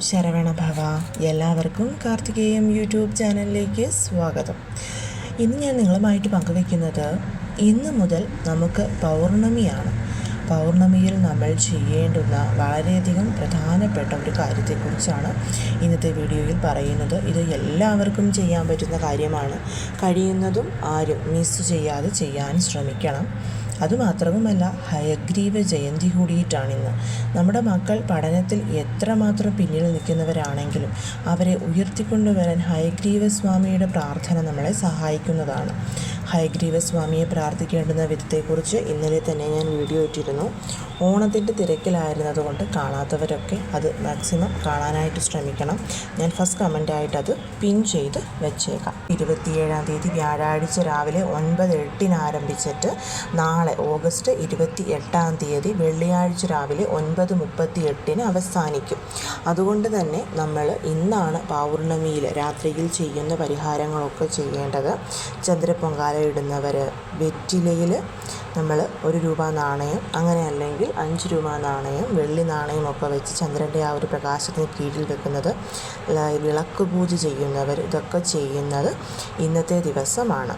ശരവണഭവ. എല്ലാവർക്കും കാർത്തികേയം യൂട്യൂബ് ചാനലിലേക്ക് സ്വാഗതം. ഇന്ന് ഞാൻ നിങ്ങളുമായിട്ട് പങ്കുവയ്ക്കുന്നത് ഇന്ന് മുതൽ നമുക്ക് പൗർണമിയാണ്. പൗർണമിയിൽ നമ്മൾ ചെയ്യേണ്ടുന്ന വളരെയധികം പ്രധാനപ്പെട്ട ഒരു കാര്യത്തെക്കുറിച്ചാണ് ഇന്നത്തെ വീഡിയോയിൽ പറയുന്നത്. ഇത് എല്ലാവർക്കും ചെയ്യാൻ പറ്റുന്ന കാര്യമാണ്. കഴിയുന്നതും ആരും മിസ് ചെയ്യാതെ ചെയ്യാൻ ശ്രമിക്കണം. അതുമാത്രവുമല്ല, ഹയഗ്രീവ ജയന്തി കൂടിയിട്ടാണിന്ന്. നമ്മുടെ മക്കൾ പഠനത്തിൽ എത്രമാത്രം പിന്നിൽ നിൽക്കുന്നവരാണെങ്കിലും അവരെ ഉയർത്തിക്കൊണ്ടുവരാൻ ഹയഗ്രീവ സ്വാമിയുടെ പ്രാർത്ഥന നമ്മളെ സഹായിക്കുന്നതാണ്. ഹയഗ്രീവ സ്വാമിയെ പ്രാർത്ഥിക്കേണ്ടുന്ന വിധത്തെക്കുറിച്ച് ഇന്നലെ തന്നെ ഞാൻ വീഡിയോ ഇട്ടിരുന്നു. ഓണത്തിൻ്റെ തിരക്കിലായിരുന്നതുകൊണ്ട് കാണാത്തവരൊക്കെ അത് മാക്സിമം കാണാനായിട്ട് ശ്രമിക്കണം. ഞാൻ ഫസ്റ്റ് കമൻ്റായിട്ട് അത് പിൻ ചെയ്ത് വെച്ചേക്കാം. 27-ാം തീയതി വ്യാഴാഴ്ച രാവിലെ 9:08 ആരംഭിച്ചിട്ട് നാളെ ഓഗസ്റ്റ് 28-ാം തീയതി വെള്ളിയാഴ്ച രാവിലെ 9:38 അവസാനിക്കും. അതുകൊണ്ട് തന്നെ നമ്മൾ ഇന്നാണ് പൗർണമിയിൽ രാത്രിയിൽ ചെയ്യുന്ന പരിഹാരങ്ങളൊക്കെ ചെയ്യേണ്ടത്. ചന്ദ്രപ്പൊങ്കാല ഇടുന്നവർ വെറ്റിലയിൽ നമ്മൾ 1 രൂപ നാണയം, അങ്ങനെ അല്ലെങ്കിൽ 5 രൂപ നാണയം, വെള്ളി നാണയമൊക്കെ വെച്ച് ചന്ദ്രൻ്റെ ആ ഒരു പ്രകാശത്തിന് കീഴിൽ വെക്കുന്നത്, വിളക്ക് പൂജ ചെയ്യുന്നവർ ഇതൊക്കെ ചെയ്യുന്നത് ഇന്നത്തെ ദിവസമാണ്.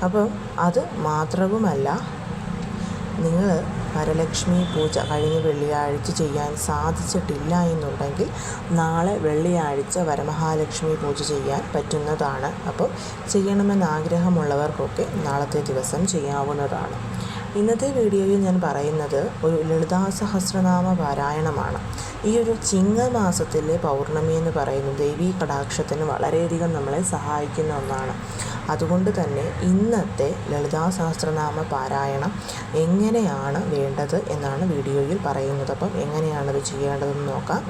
അപ്പം അത് മാത്രവുമല്ല, നിങ്ങൾ വരലക്ഷ്മി പൂജ കഴിഞ്ഞ വെള്ളിയാഴ്ച ചെയ്യാൻ സാധിച്ചിട്ടില്ല എന്നുണ്ടെങ്കിൽ നാളെ വെള്ളിയാഴ്ച വരമഹാലക്ഷ്മി പൂജ ചെയ്യാൻ പറ്റുന്നതാണ്. അപ്പോൾ ചെയ്യണമെന്ന് ആഗ്രഹമുള്ളവർക്കൊക്കെ നാളത്തെ ദിവസം ചെയ്യാവുന്നതാണ്. ഇന്നത്തെ വീഡിയോയിൽ ഞാൻ പറയുന്നത് ഒരു ലളിതാ സഹസ്രനാമ പാരായണമാണ്. ഈ ഒരു ചിങ്ങമാസത്തിലെ പൗർണമി എന്ന് പറയുന്നത് ദേവീ കടാക്ഷത്തിന് വളരെയധികം നമ്മളെ സഹായിക്കുന്ന ഒന്നാണ്. അതുകൊണ്ട് തന്നെ ഇന്നത്തെ ലളിതാ സഹസ്രനാമ പാരായണം എങ്ങനെയാണ് വേണ്ടത് എന്നാണ് വീഡിയോയിൽ പറയുന്നത്. അപ്പം എങ്ങനെയാണത് ചെയ്യേണ്ടതെന്ന് നോക്കാം.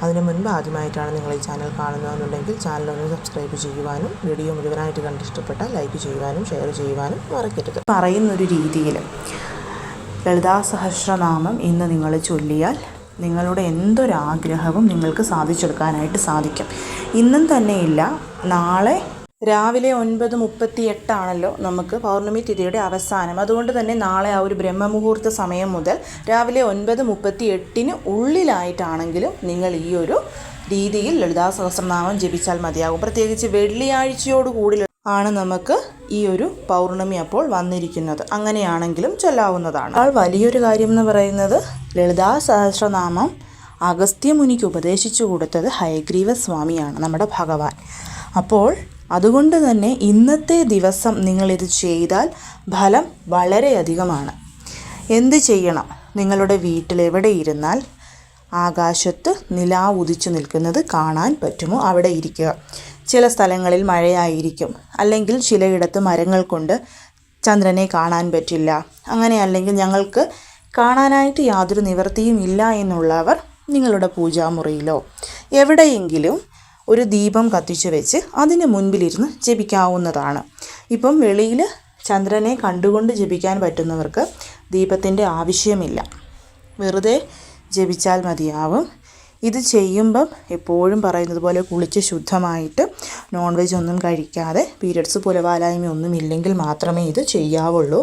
അതിന് മുൻപ് ആദ്യമായിട്ടാണ് നിങ്ങൾ ഈ ചാനൽ കാണുന്നതെന്നുണ്ടെങ്കിൽ ചാനലൊന്ന് സബ്സ്ക്രൈബ് ചെയ്യുവാനും വീഡിയോ മുഴുവനായിട്ട് കണ്ടിഷ്ടപ്പെട്ടാൽ ലൈക്ക് ചെയ്യുവാനും ഷെയർ ചെയ്യുവാനും മറക്കരുത്. പറയുന്നൊരു രീതിയിൽ ലളിതാ സഹസ്രനാമം ഇന്ന് നിങ്ങൾ ചൊല്ലിയാൽ നിങ്ങളുടെ എന്തൊരാഗ്രഹവും നിങ്ങൾക്ക് സാധിച്ചെടുക്കാനായിട്ട് സാധിക്കും. ഇന്നും തന്നെയില്ല, നാളെ രാവിലെ 9:38 ആണല്ലോ നമുക്ക് പൗർണമി തിഥിയുടെ അവസാനം. അതുകൊണ്ട് തന്നെ നാളെ ആ ഒരു ബ്രഹ്മമുഹൂർത്ത സമയം മുതൽ രാവിലെ 9:38 ഉള്ളിലായിട്ടാണെങ്കിലും നിങ്ങൾ ഈ ഒരു രീതിയിൽ ലളിതാ സഹസ്രനാമം ജപിച്ചാൽ മതിയാകും. പ്രത്യേകിച്ച് വെള്ളിയാഴ്ചയോടുകൂടി ആണ് നമുക്ക് ഈ ഒരു പൗർണമി അപ്പോൾ വന്നിരിക്കുന്നത്. അങ്ങനെയാണെങ്കിലും ചൊല്ലാവുന്നതാണ്. വലിയൊരു കാര്യം എന്ന് പറയുന്നത്, ലളിതാ സഹസ്രനാമം അഗസ്ത്യമുനിക്ക് ഉപദേശിച്ചു കൊടുത്തത് ഹയഗ്രീവ സ്വാമിയാണ്, നമ്മുടെ ഭഗവാൻ. അപ്പോൾ അതുകൊണ്ട് തന്നെ ഇന്നത്തെ ദിവസം നിങ്ങളിത് ചെയ്താൽ ഫലം വളരെയധികമാണ്. എന്ത് ചെയ്യണം? നിങ്ങളുടെ വീട്ടിലെവിടെ ഇരുന്നാൽ ആകാശത്ത് നിലാവ് ഉദിച്ചു നിൽക്കുന്നത് കാണാൻ പറ്റുമോ അവിടെ ഇരിക്കുക. ചില സ്ഥലങ്ങളിൽ മഴയായിരിക്കും, അല്ലെങ്കിൽ ചിലയിടത്ത് മരങ്ങൾ കൊണ്ട് ചന്ദ്രനെ കാണാൻ പറ്റില്ല. അങ്ങനെ അല്ലെങ്കിൽ ഞങ്ങൾക്ക് കാണാനായിട്ട് യാതൊരു നിവൃത്തിയും ഇല്ല എന്നുള്ളവർ നിങ്ങളുടെ പൂജാമുറിയിലോ എവിടെയെങ്കിലും ഒരു ദീപം കത്തിച്ചു വെച്ച് അതിന് മുൻപിലിരുന്ന് ജപിക്കാവുന്നതാണ്. ഇപ്പം വെളിയിൽ ചന്ദ്രനെ കണ്ടുകൊണ്ട് ജപിക്കാൻ പറ്റുന്നവർക്ക് ദീപത്തിൻ്റെ ആവശ്യമില്ല, വെറുതെ ജപിച്ചാൽ മതിയാവും. ഇത് ചെയ്യുമ്പം എപ്പോഴും പറയുന്നത് പോലെ കുളിച്ച് ശുദ്ധമായിട്ട് നോൺ വെജ് ഒന്നും കഴിക്കാതെ പീരിയഡ്സ് പുലവാലായ്മ ഒന്നും ഇല്ലെങ്കിൽ മാത്രമേ ഇത് ചെയ്യാവുള്ളൂ.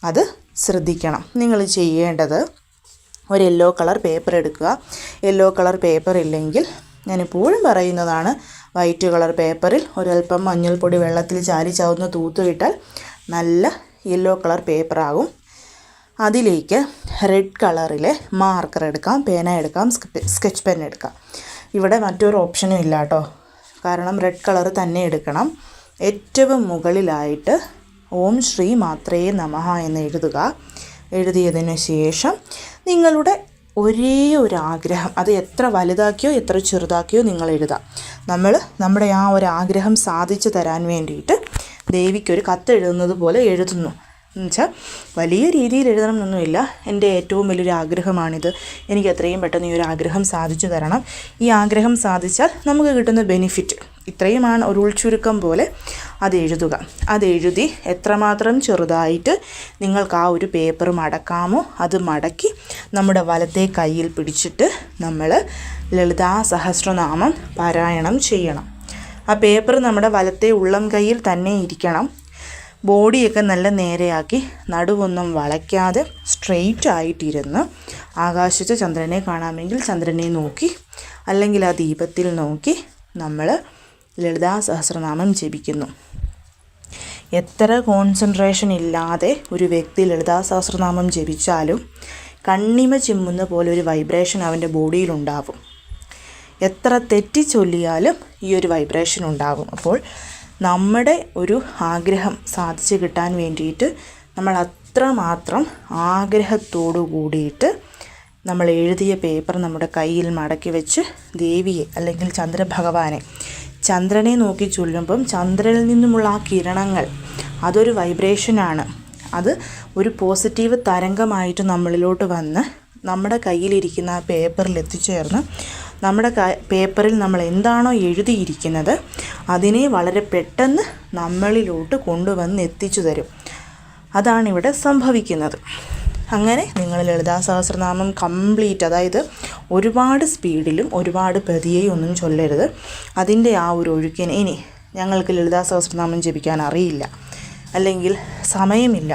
അത് ശ്രദ്ധിക്കണം. നിങ്ങൾ ചെയ്യേണ്ടത് ഒരു യെല്ലോ കളർ പേപ്പർ എടുക്കുക. യെല്ലോ കളർ പേപ്പർ ഇല്ലെങ്കിൽ ഞാനെപ്പോഴും പറയുന്നതാണ്, വൈറ്റ് കളർ പേപ്പറിൽ ഒരൽപ്പം മഞ്ഞൾപ്പൊടി വെള്ളത്തിൽ ചാരി ചവന്ന് തൂത്തുവിട്ടാൽ നല്ല യെല്ലോ കളർ പേപ്പറാകും. അതിലേക്ക് റെഡ് കളറിലെ മാർക്കർ എടുക്കാം, പേന എടുക്കാം, സ്കെച്ച് പെൻ എടുക്കാം. ഇവിടെ മറ്റൊരു ഓപ്ഷനും ഇല്ല കേട്ടോ, കാരണം റെഡ് കളർ തന്നെ എടുക്കണം. ഏറ്റവും മുകളിലായിട്ട് ഓം ശ്രീ മാത്രേ നമഃ എന്ന് എഴുതുക. എഴുതിയതിന് ശേഷം നിങ്ങളുടെ ഒരേ ഒരു ആഗ്രഹം, അത് എത്ര വലുതാക്കിയോ എത്ര ചെറുതാക്കിയോ നിങ്ങൾ എഴുതാം. നമ്മുടെ ആ ഒരു ആഗ്രഹം സാധിച്ചു തരാൻ വേണ്ടിയിട്ട് ദേവിക്കൊരു കത്ത് എഴുതുന്നത് പോലെ എഴുതുന്നു. എന്നുവെച്ചാൽ വലിയ രീതിയിൽ എഴുതണം എന്നൊന്നുമില്ല. എൻ്റെ ഏറ്റവും വലിയൊരു ആഗ്രഹമാണിത്, എനിക്ക് എത്രയും പെട്ടെന്ന് ഈ ഒരു ആഗ്രഹം സാധിച്ചു തരണം. ഈ ആഗ്രഹം സാധിച്ചാൽ നമുക്ക് കിട്ടുന്ന ബെനിഫിറ്റ് ഇത്രയുമാണ്, ഒരു ഉൾച്ചുരുക്കം പോലെ അത് എഴുതുക. അതെഴുതി എത്രമാത്രം ചെറുതായിട്ട് നിങ്ങൾക്ക് ആ ഒരു പേപ്പർ മടക്കാമോ അത് മടക്കി നമ്മുടെ വലത്തെ കയ്യിൽ പിടിച്ചിട്ട് നമ്മൾ ലളിതാ സഹസ്രനാമം പാരായണം ചെയ്യണം. ആ പേപ്പർ നമ്മുടെ വലത്തെ ഉള്ളം കയ്യിൽ തന്നെ ഇരിക്കണം. ബോഡിയൊക്കെ നല്ല നേരെയാക്കി നടുവൊന്നും വളയ്ക്കാതെ സ്ട്രെയിറ്റ് ആയിട്ടിരുന്ന് ആകാശത്ത് ചന്ദ്രനെ കാണാമെങ്കിൽ ചന്ദ്രനെ നോക്കി അല്ലെങ്കിൽ ആ ദീപത്തിൽ നോക്കി നമ്മൾ ലളിതാ സഹസ്രനാമം ജപിക്കുന്നു. എത്ര കോൺസെൻട്രേഷൻ ഇല്ലാതെ ഒരു വ്യക്തി ലളിതാ സഹസ്രനാമം ജപിച്ചാലും കണ്ണിമ ചിമ്മുന്ന പോലെ ഒരു വൈബ്രേഷൻ അവൻ്റെ ബോഡിയിലുണ്ടാവും. എത്ര തെറ്റി ചൊല്ലിയാലും ഈ ഒരു വൈബ്രേഷൻ ഉണ്ടാകും. അപ്പോൾ നമ്മുടെ ഒരു ആഗ്രഹം സാധിച്ചു കിട്ടാൻ വേണ്ടിയിട്ട് നമ്മൾ അത്രമാത്രം ആഗ്രഹത്തോടു കൂടിയിട്ട് നമ്മൾ എഴുതിയ പേപ്പർ നമ്മുടെ കയ്യിൽ മടക്കി വെച്ച് ദേവിയെ അല്ലെങ്കിൽ ചന്ദ്രഭഗവാനെ, ചന്ദ്രനെ നോക്കി ചൊല്ലുമ്പം ചന്ദ്രനിൽ നിന്നുമുള്ള ആ കിരണങ്ങൾ അതൊരു വൈബ്രേഷനാണ്. അത് ഒരു പോസിറ്റീവ് തരംഗമായിട്ട് നമ്മളിലോട്ട് വന്ന് നമ്മുടെ കയ്യിലിരിക്കുന്ന ആ പേപ്പറിൽ എത്തിച്ചേർന്ന് നമ്മുടെ പേപ്പറിൽ നമ്മൾ എന്താണോ എഴുതിയിരിക്കുന്നത് അതിനെ വളരെ പെട്ടെന്ന് നമ്മളിലോട്ട് കൊണ്ടുവന്ന് എത്തിച്ചു തരും. അതാണിവിടെ സംഭവിക്കുന്നത്. അങ്ങനെ നിങ്ങൾ ലളിതാ സഹസ്രനാമം കംപ്ലീറ്റ്, അതായത് ഒരുപാട് സ്പീഡിലും ഒരുപാട് പതിയെയും ഒന്നും ചൊല്ലരുത്. അതിൻ്റെ ആ ഒരു ഒഴുക്കിന്, ഇനി ഞങ്ങൾക്ക് ലളിതാ സഹസ്രനാമം ജപിക്കാൻ അറിയില്ല അല്ലെങ്കിൽ സമയമില്ല,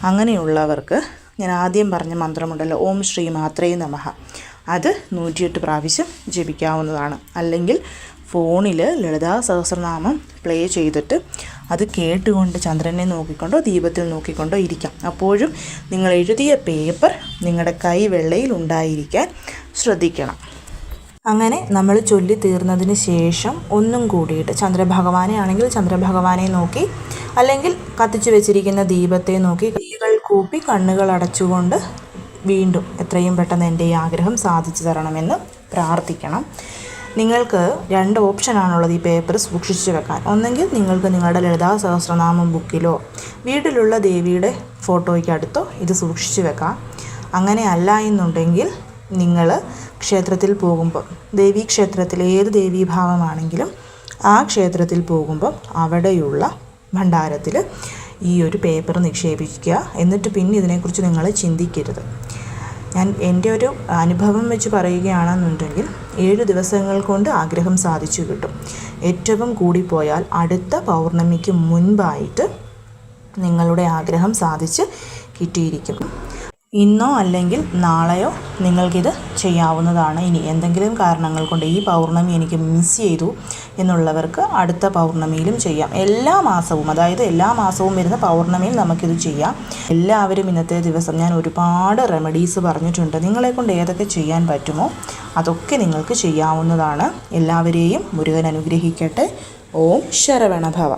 അങ്ങനെയുള്ളവർക്ക് ഞാൻ ആദ്യം പറഞ്ഞ മന്ത്രമുണ്ടല്ലോ, ഓം ശ്രീ മാത്രേ നമഃ, അത് 108 പ്രാവശ്യം ജപിക്കാവുന്നതാണ്. അല്ലെങ്കിൽ ഫോണിൽ ലളിതാ സഹസ്രനാമം പ്ലേ ചെയ്തിട്ട് അത് കേട്ടുകൊണ്ട് ചന്ദ്രനെ നോക്കിക്കൊണ്ടോ ദീപത്തിൽ നോക്കിക്കൊണ്ടോ ഇരിക്കാം. അപ്പോഴും നിങ്ങൾ എഴുതിയ പേപ്പർ നിങ്ങളുടെ കൈവെള്ളയിൽ ഉണ്ടായിരിക്കാൻ ശ്രദ്ധിക്കണം. അങ്ങനെ നമ്മൾ ചൊല്ലി തീർന്നതിന് ശേഷം ഒന്നും കൂടിയിട്ട് ചന്ദ്രഭഗവാനെ ആണെങ്കിൽ ചന്ദ്രഭഗവാനെ നോക്കി, അല്ലെങ്കിൽ കത്തിച്ചു വെച്ചിരിക്കുന്ന ദീപത്തെ നോക്കി കൈകൾ കൂപ്പി കണ്ണുകൾ അടച്ചുകൊണ്ട് വീണ്ടും എത്രയും പെട്ടെന്ന് എൻ്റെ ഈ ആഗ്രഹം സാധിച്ചു തരണമെന്ന് പ്രാർത്ഥിക്കണം. നിങ്ങൾക്ക് 2 ഓപ്ഷനാണുള്ളത് ഈ പേപ്പർ സൂക്ഷിച്ചു വെക്കാൻ. ഒന്നെങ്കിൽ നിങ്ങൾക്ക് നിങ്ങളുടെ ലളിതാ സഹസ്രനാമം ബുക്കിലോ വീട്ടിലുള്ള ദേവിയുടെ ഫോട്ടോയ്ക്ക് അടുത്തോ ഇത് സൂക്ഷിച്ചു വെക്കാം. അങ്ങനെ അല്ല എന്നുണ്ടെങ്കിൽ നിങ്ങൾ ക്ഷേത്രത്തിൽ പോകുമ്പോൾ, ദേവീ ക്ഷേത്രത്തിൽ ഏത് ദേവീഭാവമാണെങ്കിലും ആ ക്ഷേത്രത്തിൽ പോകുമ്പോൾ അവിടെയുള്ള ഭണ്ഡാരത്തിൽ ഈ ഒരു പേപ്പർ നിക്ഷേപിക്കുക. എന്നിട്ട് പിന്നെ ഇതിനെക്കുറിച്ച് നിങ്ങൾ ചിന്തിക്കരുത്. ഞാൻ എൻ്റെ ഒരു അനുഭവം വെച്ച് പറയുകയാണെന്നുണ്ടെങ്കിൽ 7 ദിവസങ്ങൾ കൊണ്ട് ആഗ്രഹം സാധിച്ചു കിട്ടും. ഏറ്റവും കൂടിപ്പോയാൽ അടുത്ത പൗർണമിക്ക് മുൻപായിട്ട് നിങ്ങളുടെ ആഗ്രഹം സാധിച്ച് കിട്ടിയിരിക്കും. ഇന്നോ അല്ലെങ്കിൽ നാളെയോ നിങ്ങൾക്കിത് ചെയ്യാവുന്നതാണ്. ഇനി എന്തെങ്കിലും കാരണങ്ങൾ കൊണ്ട് ഈ പൗർണമി എനിക്ക് മിസ് ചെയ്തു എന്നുള്ളവർക്ക് അടുത്ത പൗർണമിയിലും ചെയ്യാം. എല്ലാ മാസവും, അതായത് എല്ലാ മാസവും വരുന്ന പൗർണമിയിൽ നമുക്കിത് ചെയ്യാം. എല്ലാവരും ഇന്നത്തെ ദിവസം ഞാൻ ഒരുപാട് റെമഡീസ് പറഞ്ഞിട്ടുണ്ട്. നിങ്ങളെക്കൊണ്ട് ഏതൊക്കെ ചെയ്യാൻ പറ്റുമോ അതൊക്കെ നിങ്ങൾക്ക് ചെയ്യാവുന്നതാണ്. എല്ലാവരെയും മുരുകൻ അനുഗ്രഹിക്കട്ടെ. ഓം ശരവണഭവ.